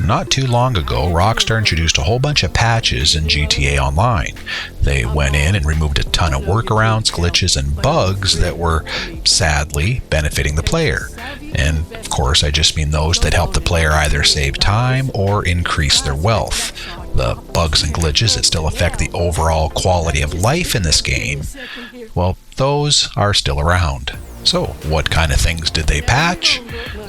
Not too long ago, Rockstar introduced a whole bunch of patches in GTA Online. They went in and removed a ton of workarounds, glitches, and bugs that were, sadly, benefiting the player. And, of course, I just mean those that help the player either save time or increase their wealth. The bugs and glitches that still affect the overall quality of life in this game, well, those are still around. So, what kind of things did they patch?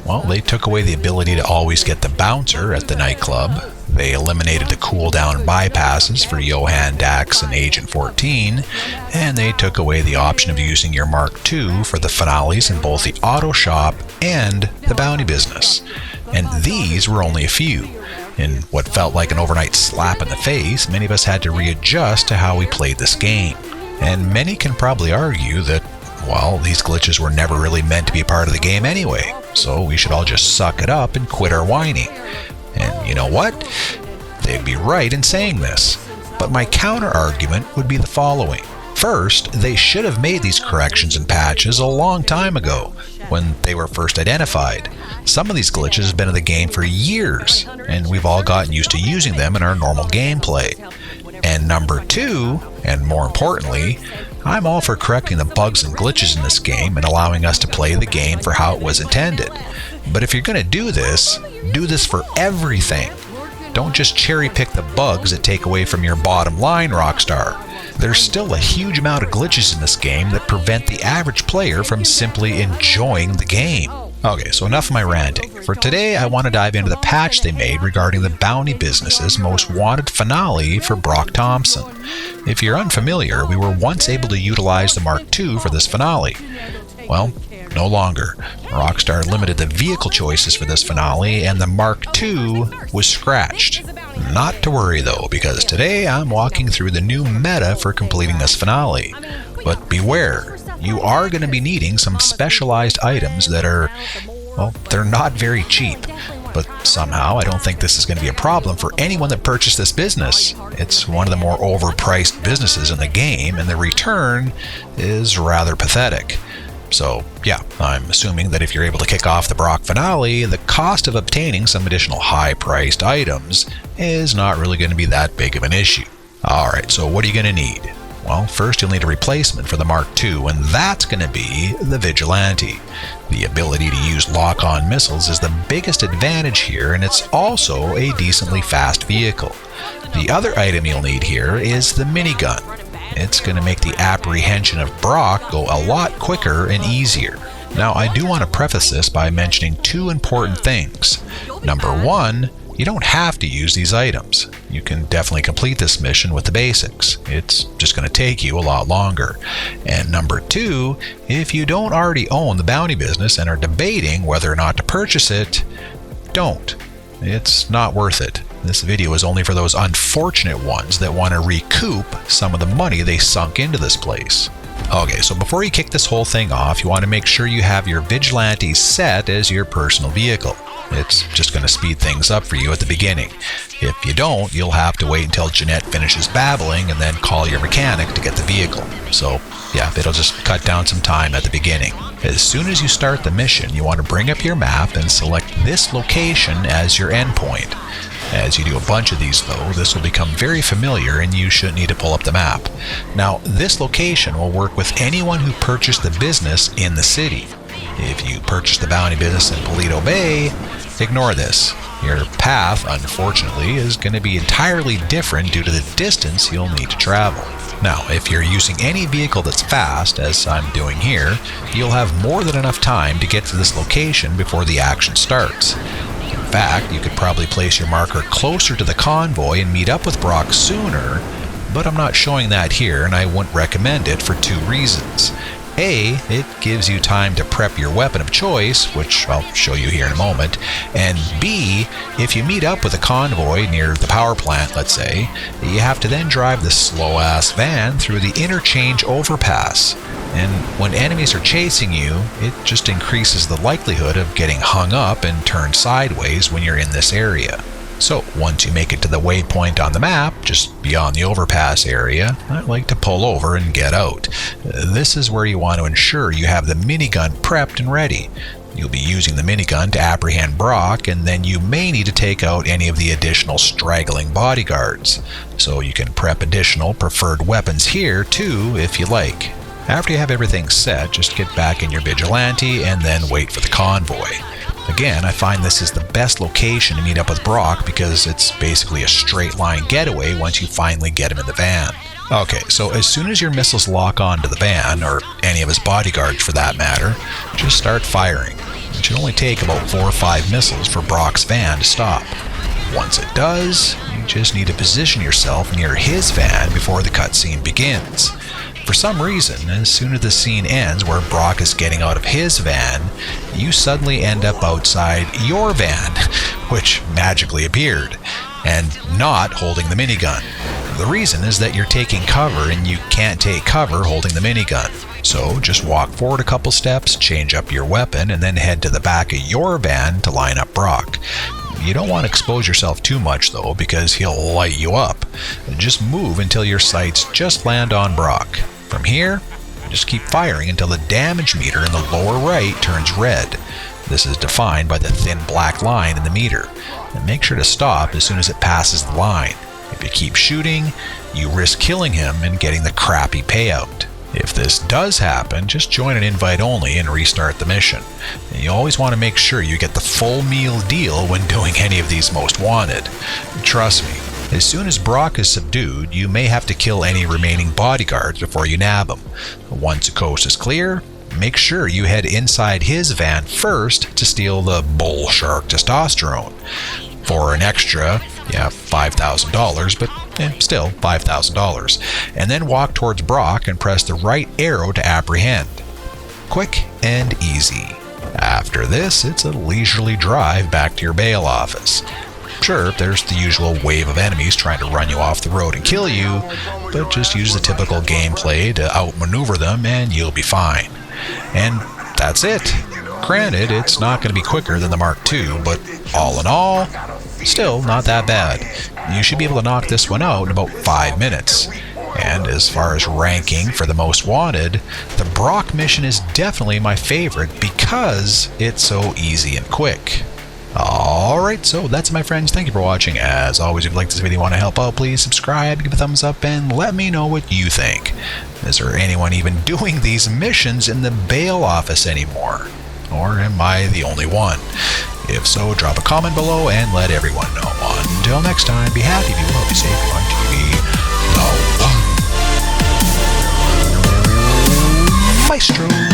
Well, they took away the ability to always get the bouncer at the nightclub. They eliminated the cooldown bypasses for Johann, Dax, and Agent 14, and they took away the option of using your Mark II for the finales in both the auto shop and the bounty business. And these were only a few. In what felt like an overnight slap in the face, many of us had to readjust to how we played this game. And many can probably argue that, well, these glitches were never really meant to be a part of the game anyway, so we should all just suck it up and quit our whining. And you know what? They'd be right in saying this. But my counter-argument would be the following. First, they should have made these corrections and patches a long time ago, when they were first identified. Some of these glitches have been in the game for years, and we've all gotten used to using them in our normal gameplay. And number two, and more importantly, I'm all for correcting the bugs and glitches in this game and allowing us to play the game for how it was intended. But if you're going to do this for everything. Don't just cherry pick the bugs that take away from your bottom line, Rockstar. There's still a huge amount of glitches in this game that prevent the average player from simply enjoying the game. Okay, so enough of my ranting. For today, I want to dive into the patch they made regarding the Bounty Business's Most Wanted finale for Brock Thompson. If you're unfamiliar, we were once able to utilize the Mark II for this finale. Well, no longer. Rockstar limited the vehicle choices for this finale, and the Mark II was scratched. Not to worry though, because today I'm walking through the new meta for completing this finale. But beware, you are going to be needing some specialized items that are, well, they're not very cheap. But somehow I don't think this is going to be a problem for anyone that purchased this business. It's one of the more overpriced businesses in the game, and the return is rather pathetic. So, yeah, I'm assuming that if you're able to kick off the Brock finale, the cost of obtaining some additional high-priced items is not really going to be that big of an issue. Alright, so what are you going to need? Well, first you'll need a replacement for the Mark II, and that's going to be the Vigilante. The ability to use lock-on missiles is the biggest advantage here, and it's also a decently fast vehicle. The other item you'll need here is the minigun. It's going to make the apprehension of Brock go a lot quicker and easier. Now, I do want to preface this by mentioning two important things. Number one, you don't have to use these items. You can definitely complete this mission with the basics. It's just going to take you a lot longer. And number two, if you don't already own the bounty business and are debating whether or not to purchase it, don't. It's not worth it. This video is only for those unfortunate ones that want to recoup some of the money they sunk into this place. Okay, so before you kick this whole thing off, you want to make sure you have your Vigilante set as your personal vehicle. It's just going to speed things up for you at the beginning. If you don't, you'll have to wait until Jeanette finishes babbling and then call your mechanic to get the vehicle. So, yeah, it'll just cut down some time at the beginning. As soon as you start the mission, you want to bring up your map and select this location as your endpoint. As you do a bunch of these though, this will become very familiar and you shouldn't need to pull up the map. Now, this location will work with anyone who purchased the business in the city. If you purchase the bounty business in Paleto Bay, ignore this. Your path, unfortunately, is going to be entirely different due to the distance you'll need to travel. Now, if you're using any vehicle that's fast, as I'm doing here, you'll have more than enough time to get to this location before the action starts. In fact, you could probably place your marker closer to the convoy and meet up with Brock sooner, but I'm not showing that here and I wouldn't recommend it for two reasons. A, it gives you time to prep your weapon of choice, which I'll show you here in a moment, and B, if you meet up with a convoy near the power plant, let's say, you have to then drive the slow-ass van through the interchange overpass. And when enemies are chasing you, it just increases the likelihood of getting hung up and turned sideways when you're in this area. So once you make it to the waypoint on the map, just beyond the overpass area, I like to pull over and get out. This is where you want to ensure you have the minigun prepped and ready. You'll be using the minigun to apprehend Brock, and then you may need to take out any of the additional straggling bodyguards. So you can prep additional preferred weapons here too if you like. After you have everything set, just get back in your vigilante and then wait for the convoy. Again, I find this is the best location to meet up with Brock because it's basically a straight line getaway once you finally get him in the van. Okay, so as soon as your missiles lock onto the van, or any of his bodyguards for that matter, just start firing. It should only take about 4 or 5 missiles for Brock's van to stop. Once it does, you just need to position yourself near his van before the cutscene begins. For some reason, as soon as the scene ends where Brock is getting out of his van, you suddenly end up outside your van, which magically appeared, and not holding the minigun. The reason is that you're taking cover and you can't take cover holding the minigun. So just walk forward a couple steps, change up your weapon, and then head to the back of your van to line up Brock. You don't want to expose yourself too much though, because he'll light you up. Just move until your sights just land on Brock. From here, just keep firing until the damage meter in the lower right turns red. This is defined by the thin black line in the meter. And make sure to stop as soon as it passes the line. If you keep shooting, you risk killing him and getting the crappy payout. If this does happen, just join an invite only and restart the mission. And you always want to make sure you get the full meal deal when doing any of these most wanted. Trust me, as soon as Brock is subdued, you may have to kill any remaining bodyguards before you nab them. Once the coast is clear, make sure you head inside his van first to steal the bull shark testosterone. For an extra, $5,000, but still $5,000. And then walk towards Brock and press the right arrow to apprehend. Quick and easy. After this, it's a leisurely drive back to your bail office. Sure, there's the usual wave of enemies trying to run you off the road and kill you, but just use the typical gameplay to outmaneuver them and you'll be fine. And that's it. Granted, it's not going to be quicker than the Mark II, but all in all, still not that bad. You should be able to knock this one out in about 5 minutes. And as far as ranking for the most wanted, the Brock mission is definitely my favorite because it's so easy and quick. Alright, so that's it, my friends. Thank you for watching. As always, if you like this video and want to help out, please subscribe, give a thumbs up, and let me know what you think. Is there anyone even doing these missions in the bail office anymore? Or am I the only one? If so, drop a comment below and let everyone know. Until next time, be happy, be well, be safe, on TV. No. Maestro.